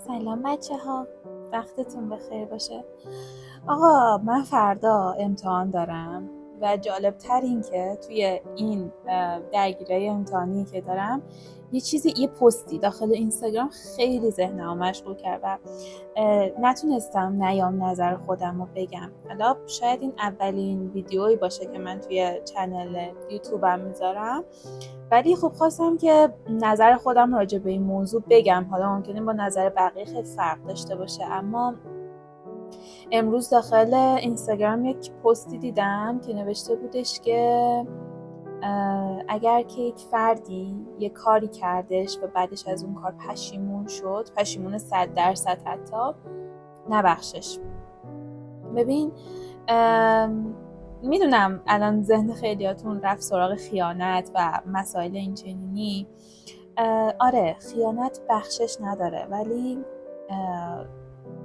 سلام بچه ها، وقتتون بخیر باشه. آقا من فردا امتحان دارم و جالب تر این که توی این درگیره امتحانی که دارم یه پستی داخل اینستاگرام خیلی ذهنمو مشغول کرد و نتونستم نیام نظر خودم رو بگم. حالا شاید این اولین ویدیویی باشه که من توی چنل یوتیوبم میذارم، ولی خب خواستم که نظر خودم راجع به این موضوع بگم. حالا ممکنه با نظر بقیه خیلی فرق داشته باشه، اما امروز داخل اینستاگرام یک پستی دیدم که نوشته بودش که اگر که یک فردی یک کاری کردش و بعدش از اون کار پشیمون شد، پشیمون 100% حتی، نبخشش. ببین، میدونم الان ذهن خیلیاتون رفت سراغ خیانت و مسائل اینچنینی. آره، خیانت بخشش نداره، ولی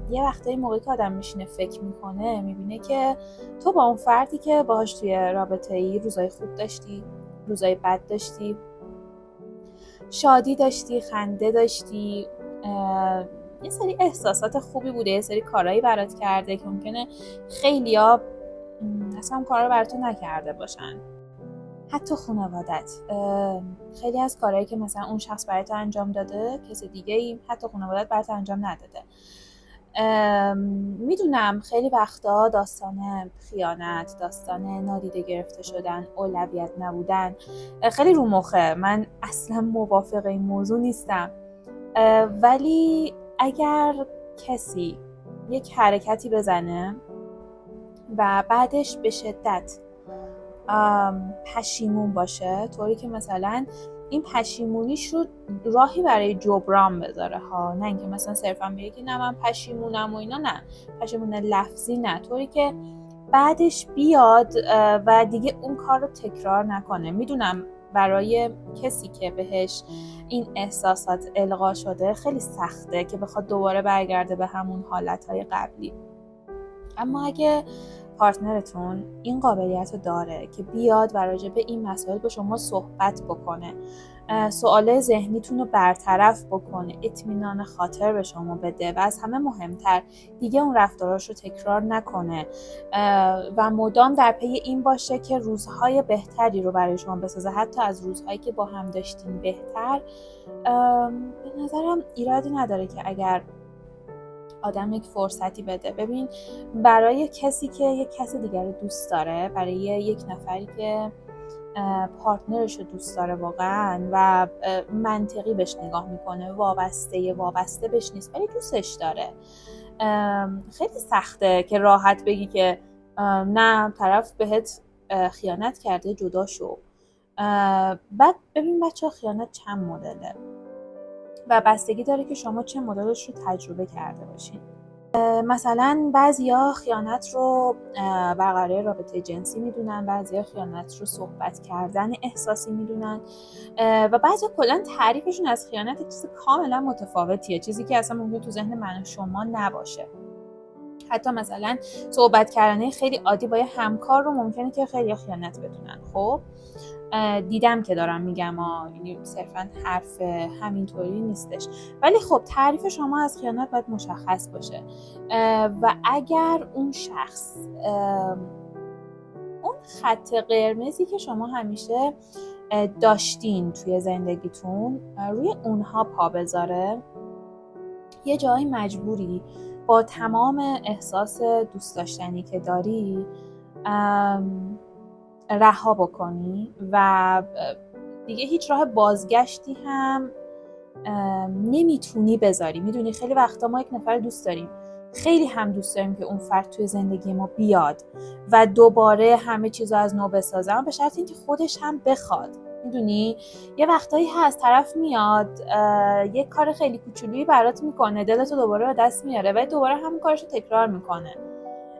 یه وقتایی موقعی که آدم میشینه فکر میکنه میبینه که تو با اون فردی که باهاش توی رابطه‌ای روزای خوب داشتی، روزای بد داشتی، شادی داشتی، خنده داشتی، یه سری احساسات خوبی بوده، یه سری کارهایی برات کرده که ممکنه خیلیا اصلا اون کارا رو برات نکرده باشن. حتی خانوادت، خیلی از کارهایی که مثلا اون شخص برات انجام داده کسی دیگه ای حتی خانوادت برات انجام نداده. میدونم خیلی وقتا داستان خیانت، داستان نادیده گرفته شدن، اولویت نبودن خیلی رو مخه. من اصلا موافق این موضوع نیستم، ولی اگر کسی یک حرکتی بزنه و بعدش به شدت پشیمون باشه، طوری که مثلا این پشیمونیش رو راهی برای جبران بذاره ها، نه اینکه مثلا صرفا بگی نه من پشیمونم و اینا، نه، پشیمون لفظی نه، طوری که بعدش بیاد و دیگه اون کار رو تکرار نکنه. میدونم برای کسی که بهش این احساسات القا شده خیلی سخته که بخواد دوباره برگرده به همون حالتهای قبلی، اما اگه پارتنرتون این قابلیت رو داره که بیاد و راجع به این مسائل با شما صحبت بکنه، سوال ذهنیتون رو برطرف بکنه، اطمینان خاطر به شما بده و از همه مهمتر دیگه اون رفتاراش رو تکرار نکنه و مدام در پی این باشه که روزهای بهتری رو برای شما بسازه، حتی از روزهایی که با هم داشتین بهتر، به نظرم ایرادی نداره که اگر آدم یک فرصتی بده. ببین، برای کسی که یک کس دیگر رو دوست داره، برای یک نفری که پارتنرش رو دوست داره واقعا و منطقی بهش نگاه میکنه، وابسته بهش نیست ولی دوستش داره، خیلی سخته که راحت بگی که نه، طرف بهت خیانت کرده جدا شو. بعد ببین بچه، خیانت چند مدله و بستگی داره که شما چه مدلش رو تجربه کرده باشین. مثلا بعضیا خیانت رو برقراری رابطه جنسی میدونن، بعضیا خیانت رو صحبت کردن احساسی میدونن و بعضیا کلا تعریفشون از خیانت چیز کاملا متفاوتیه، چیزی که اصلا ممکنه تو ذهن من و شما نباشه. حتی مثلا صحبت کردن خیلی عادی با یه همکار رو ممکنه که خیلی خیانت بدونن. خب دیدم که دارم میگم، یعنی صرفا حرف همینطوری نیستش، ولی خب تعریف شما از خیانت باید مشخص باشه و اگر اون شخص اون خط قرمزی که شما همیشه داشتین توی زندگیتون روی اونها پا بذاره، یه جایی مجبوری با تمام احساس دوست داشتنی که داری رها بکنی و دیگه هیچ راه بازگشتی هم نمیتونی بذاری. میدونی خیلی وقتا ما یک نفر دوست داریم، خیلی هم دوست داریم که اون فرد توی زندگی ما بیاد و دوباره همه چیزو از نو بسازه، اما به شرط اینکه خودش هم بخواد. میدونی یه وقتایی هست طرف میاد یک کار خیلی کوچولویی برات میکنه، دلتو دوباره به دست میاره و دوباره همون کارشو تکرار میکنه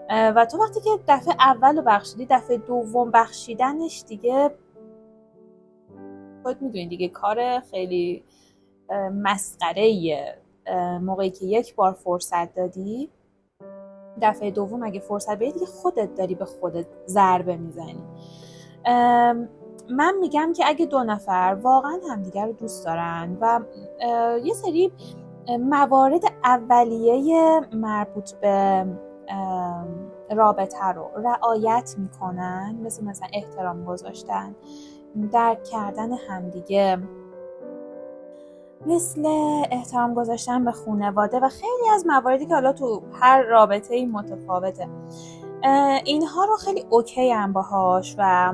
و تو وقتی که دفعه اول بخشیدی، دفعه دوم بخشیدنش دیگه خود میدونی دیگه کار خیلی مسخره‌ایه. موقعی که یک بار فرصت دادی، دفعه دوم اگه فرصت بدی دیگه خودت داری به خودت ضربه میزنی. من میگم که اگه دو نفر واقعا همدیگر رو دوست دارن و یه سری موارد اولیه مربوط به رابطه رو رعایت میکنن، مثلا احترام گذاشتن، درک کردن همدیگه، مثل احترام گذاشتن به خانواده و خیلی از مواردی که حالا تو هر رابطه‌ای متفاوته. اینها رو خیلی اوکی هم باهاش و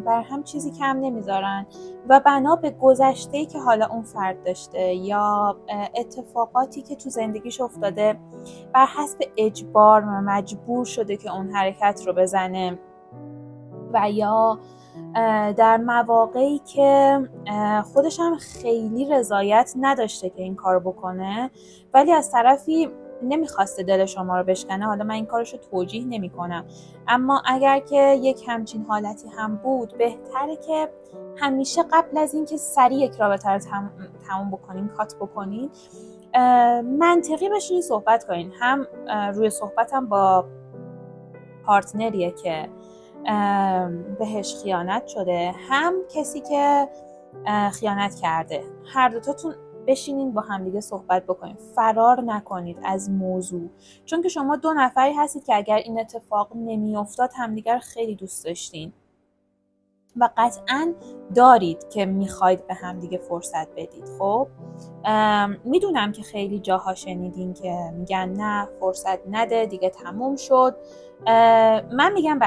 بر هم چیزی کم نمیذارن و بنا به گذشته‌ای که حالا اون فرد داشته یا اتفاقاتی که تو زندگیش افتاده بر حسب اجبار و مجبور شده که اون حرکت رو بزنه و یا در مواقعی که خودش هم خیلی رضایت نداشته که این کار بکنه ولی از طرفی نمیخواسته دل شما رو بشکنه. حالا من این کارش رو توجیه نمی کنم، اما اگر که یک همچین حالتی هم بود بهتره که همیشه قبل از اینکه سریع یک رابطه رو تموم بکنین، کات بکنین، منطقی بشینین صحبت کنین. هم روی صحبت هم با پارتنریه که بهش خیانت شده، هم کسی که خیانت کرده، هر دوتاتون بشینین با همدیگه صحبت بکنین، فرار نکنید از موضوع، چون که شما دو نفری هستید که اگر این اتفاق نمیافتاد همدیگه رو خیلی دوست داشتین و قطعاً دارید که میخواید به همدیگه فرصت بدید. خب میدونم که خیلی جاها شنیدین که میگن نه فرصت نده دیگه تموم شد. من میگم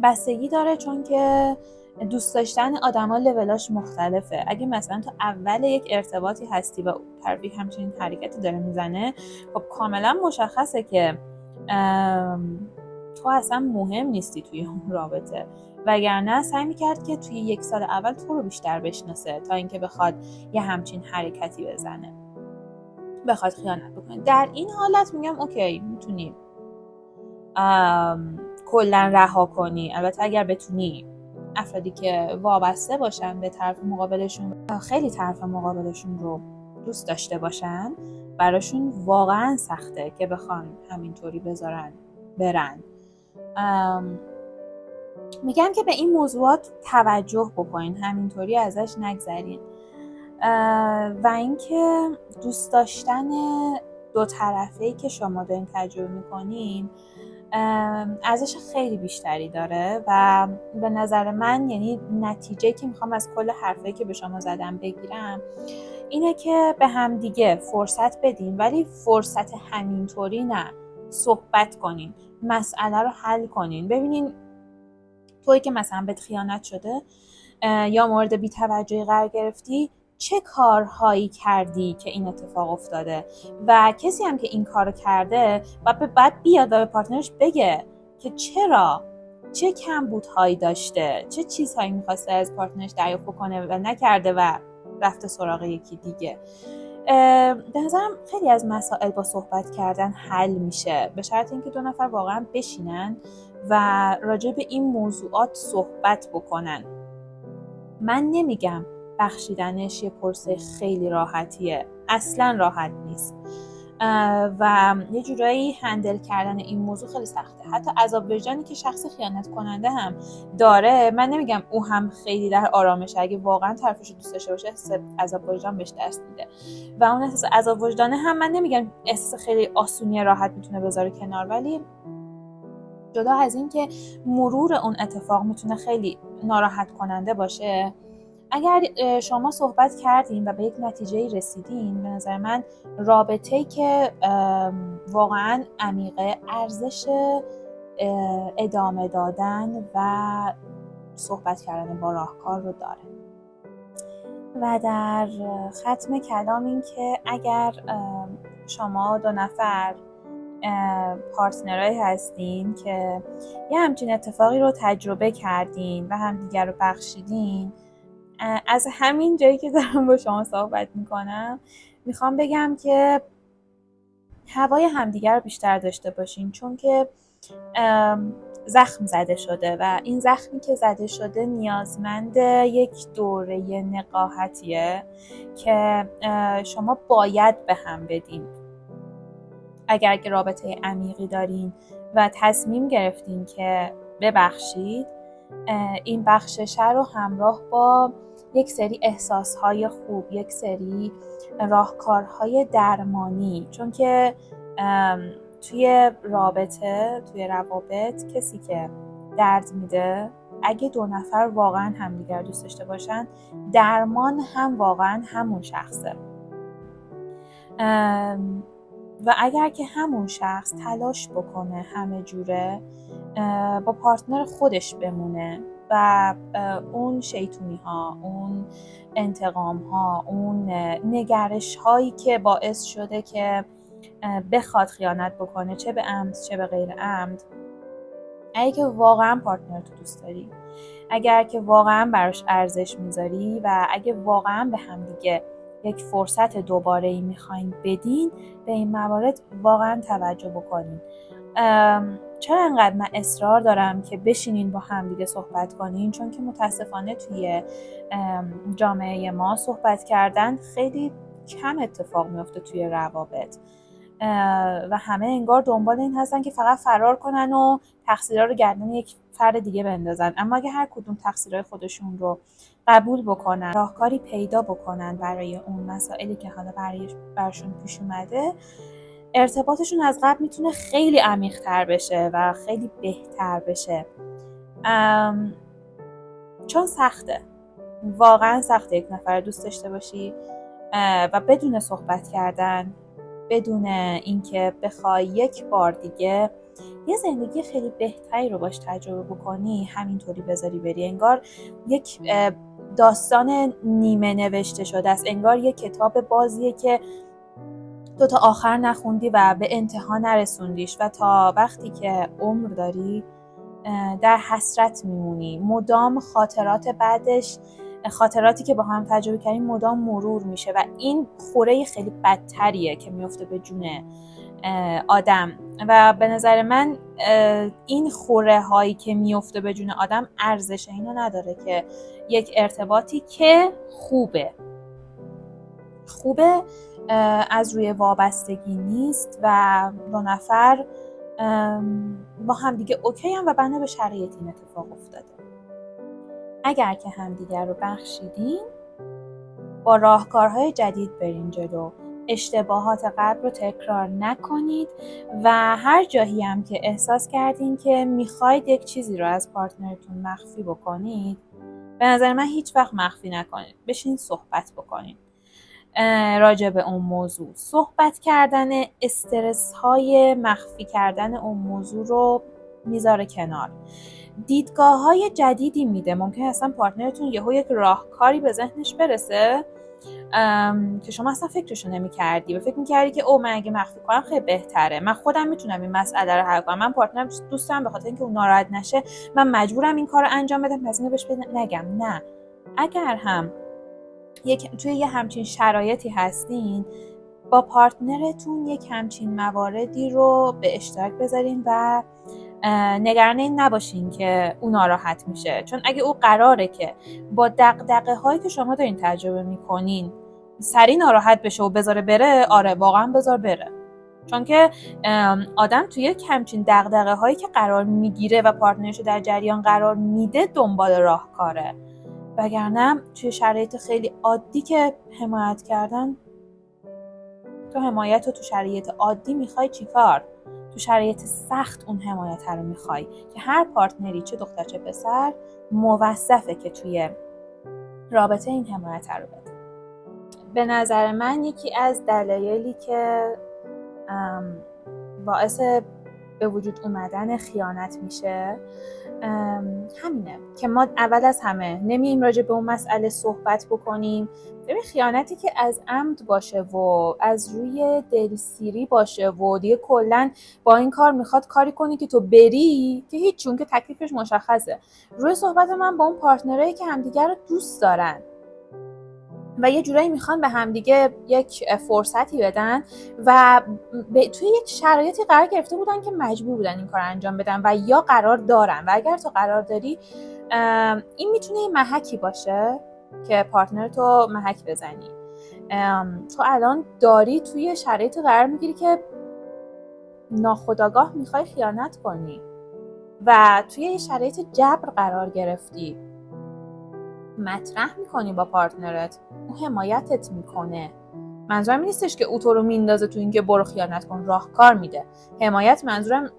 بستگی داره چون که دوست داشتن آدما لولاش مختلفه. اگه مثلا تو اول یک ارتباطی هستی و طرفی همچین حرکتی داره میزنه، خب کاملا مشخصه که تو اصلا مهم نیستی توی اون رابطه، وگرنه سعی میکرد که توی 1 سال اول تو رو بیشتر بشناسه تا اینکه بخواد یه همچین حرکتی بزنه، بخواد خیانت بکنه. در این حالت میگم اوکی، میتونی کلا رها کنی. البته اگر بتونی افرادی که وابسته باشن به طرف مقابلشون، خیلی طرف مقابلشون رو دوست داشته باشن، براشون واقعا سخته که بخوان همینطوری بذارن برن. میگم که به این موضوعات توجه بکنین، همینطوری ازش نگذرین و اینکه دوست داشتن دو طرفه‌ای که شما دارین تجربه میکنین ارزش خیلی بیشتری داره و به نظر من، یعنی نتیجه که میخوام از کل حرفایی که به شما زدم بگیرم اینه که به هم دیگه فرصت بدین، ولی فرصت همینطوری نه، صحبت کنین، مسئله رو حل کنین. ببینین تویی که مثلا بهت خیانت شده یا مورد بی‌توجهی قرار گرفتی، چه کارهایی کردی که این اتفاق افتاده و کسی هم که این کارو کرده و بعد بیاد و به پارتنرش بگه که چرا، چه کمبودهایی داشته، چه چیزهایی میخواسته از پارتنرش دریافت کنه و نکرده و رفته سراغ یکی دیگه. به نظرم خیلی از مسائل با صحبت کردن حل میشه، به شرط اینکه دو نفر واقعا بشینن و راجع به این موضوعات صحبت بکنن. من نمیگم بخشیدنش یه پروسه خیلی راحتیه، اصلا راحت نیست و یه جورایی هندل کردن این موضوع خیلی سخته. حتی عذاب وجدانی که شخص خیانت کننده هم داره، من نمیگم او هم خیلی در آرامشه، اگه واقعا طرفش رو دوست داشته باشه حس عذاب وجدان بهش دست میده و اون احساس عذاب وجدانه هم من نمیگم احساس خیلی آسونی راحت میتونه بذاره کنار، ولی جدا از این که مرور اون اتفاق میتونه خیلی ناراحت کننده باشه، اگر شما صحبت کردین و به یک نتیجه رسیدین، به نظر من رابطه‌ای که واقعا عمیقه ارزش ادامه دادن و صحبت کردن با راهکار رو داره. و در ختم کلام این که اگر شما دو نفر پارتنرایی هستین که یه همچین اتفاقی رو تجربه کردین و همدیگر رو بخشیدین، از همین جایی که دارم با شما صحبت میکنم میخوام بگم که هوای همدیگر رو بیشتر داشته باشین، چون که زخم زده شده و این زخمی که زده شده نیازمند یک دوره نقاهتیه که شما باید به هم بدین. اگر که رابطه عمیقی دارین و تصمیم گرفتین که ببخشید، این بخشش رو همراه با یک سری احساسهای خوب، یک سری راهکارهای درمانی. چون که توی روابط کسی که درد میده، اگه دو نفر واقعا همدیگر دوست داشته باشن، درمان هم واقعا همون شخصه. و اگر که همون شخص تلاش بکنه همه جوره با پارتنر خودش بمونه و اون شیطونی ها، اون انتقام ها، اون نگرش هایی که باعث شده که بخواد خیانت بکنه، چه به عمد چه به غیر عمد، اگه که واقعا پارتنر تو دوست داری، اگر که واقعا براش ارزش میذاری و اگه واقعا به هم دیگه یک فرصت دوباره‌ای میخواین بدین، به این موارد واقعا توجه بکنین. چرا انقدر من اصرار دارم که بشینین با هم دیگه صحبت کنین؟ چون که متاسفانه توی جامعه ما صحبت کردن خیلی کم اتفاق میفته توی روابط و همه انگار دنبال این هستن که فقط فرار کنن و تقصیرها رو گردن یک فرد دیگه بندازن. اما اگه هر کدوم تقصیرهای خودشون رو قبول بکنن، راهکاری پیدا بکنن برای اون مسائلی که حالا برشون پیش اومده، ارتباطشون از قبل میتونه خیلی عمیق‌تر بشه و خیلی بهتر بشه. چون سخته، واقعا سخته یک نفر دوست داشته باشی و بدون صحبت کردن، بدون اینکه بخوای یک بار دیگه یه زندگی خیلی بهتری رو باش تجربه بکنی، همینطوری بذاری بری. انگار یک داستان نیمه نوشته شده است، انگار یک کتاب بازیه که تو تا آخر نخوندی و به انتها نرسوندیش و تا وقتی که عمر داری در حسرت میمونی. مدام خاطرات بعدش، خاطراتی که با هم تجربه کردیم مدام مرور میشه و این خوره خیلی بدتریه که میفته به جون آدم. و به نظر من این خوره هایی که میفته به جون آدم ارزش اینو نداره که یک ارتباطی که خوبه از روی وابستگی نیست و دو نفر با هم دیگه اوکی هم و بنا به شرایط این اتفاق افتاده. اگر که همدیگر رو بخشیدین، با راهکارهای جدید برین جلو، اشتباهات قبل رو تکرار نکنید و هر جایی هم که احساس کردین که میخواید یک چیزی رو از پارتنرتون مخفی بکنید، به نظر من هیچ وقت مخفی نکنید، بشین صحبت بکنید راجع به اون موضوع. صحبت کردن استرس های مخفی کردن اون موضوع رو میذاره کنار، دیدگاه های جدیدی میده. ممکن اصلا پارتنرتون یهو یک راهکاری به ذهنش برسه که شما اصلا فکرشو نمی‌کردی و فکر می‌کردی که من اگه مخفی کنم خیلی بهتره، من خودم میتونم این مسئله رو حل کنم، من پارتنرم دوستم به خاطر اینکه اون ناراحت نشه من مجبورم این کارو انجام بدم، پس اینو بهش نگم. نه، اگر هم توی یه همچین شرایطی هستین، با پارتنرتون یک همچین مواردی رو به اشتراک بذارین و نگران این نباشین که اون ناراحت میشه. چون اگه او قراره که با دغدغه هایی که شما دارین تجربه میکنین سریع ناراحت بشه و بذاره بره، آره واقعا بذار بره. چون که آدم توی یک همچین دغدغه هایی که قرار میگیره و پارتنرشو در جریان قرار میده دنبال راهکاره، وگرنه توی شرایط خیلی عادی که حمایت کردن، تو حمایت رو تو شرایط عادی میخوای چیکار؟ تو شرایط سخت اون حمایت رو میخوای که هر پارتنری چه دختر چه پسر موظفه که توی رابطه این حمایت رو بده. به نظر من یکی از دلایلی که باعث به وجود اومدن خیانت میشه همینه که ما اول از همه نمی‌ایم راجع به اون مسئله صحبت بکنیم. ببین، خیانتی که از عمد باشه و از روی دلسیری باشه و دیگه کلاً با این کار میخواد کاری کنی که تو بری، که هیچ، چون که تکلیفش مشخصه. روی صحبت من با اون پارتنرایی که همدیگه رو دوست دارن و یه جورایی میخوان به همدیگه یک فرصتی بدن و توی یک شرایطی قرار گرفته بودن که مجبور بودن این کار انجام بدن و یا قرار دارن. و اگر تو قرار داری، این میتونه یه محکی باشه که پارتنر تو محک بزنی. تو الان داری توی شرایطی قرار میگیری که ناخودآگاه میخوای خیانت کنی و توی یه شرایط جبر قرار گرفتی مطرح میکنی با پارتنرت، اون حمایتت میکنه. منظورم نیستش که او تو رو میندازه تو اینکه برو خیانت کن، راهکار میده. حمایت منظورم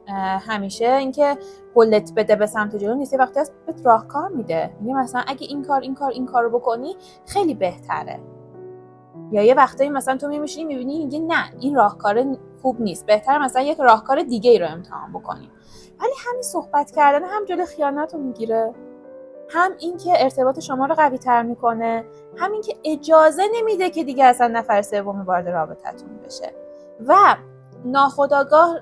همیشه اینکه هلت بده به سمت جلو نیست، وقتی هست بهت راهکار میده، میگه مثلا اگه این کار رو بکنی خیلی بهتره. یا یه وقتایی مثلا تو میشینی میبینی میگه نه این راهکار خوب نیست، بهتره مثلا یک راهکار دیگه ای رو امتحان بکنی. ولی همین صحبت کردن هم جلوی خیانت رو میگیره، هم این که ارتباط شما رو قوی تر میکنه، هم این که اجازه نمیده که دیگه اصلا نفر سومی وارد رابطتون بشه و ناخودآگاه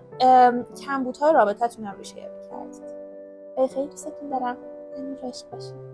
کمبودهای رابطتون هم ریشه یابی کردید. خیلی دوستتون دارم. عشق باشید.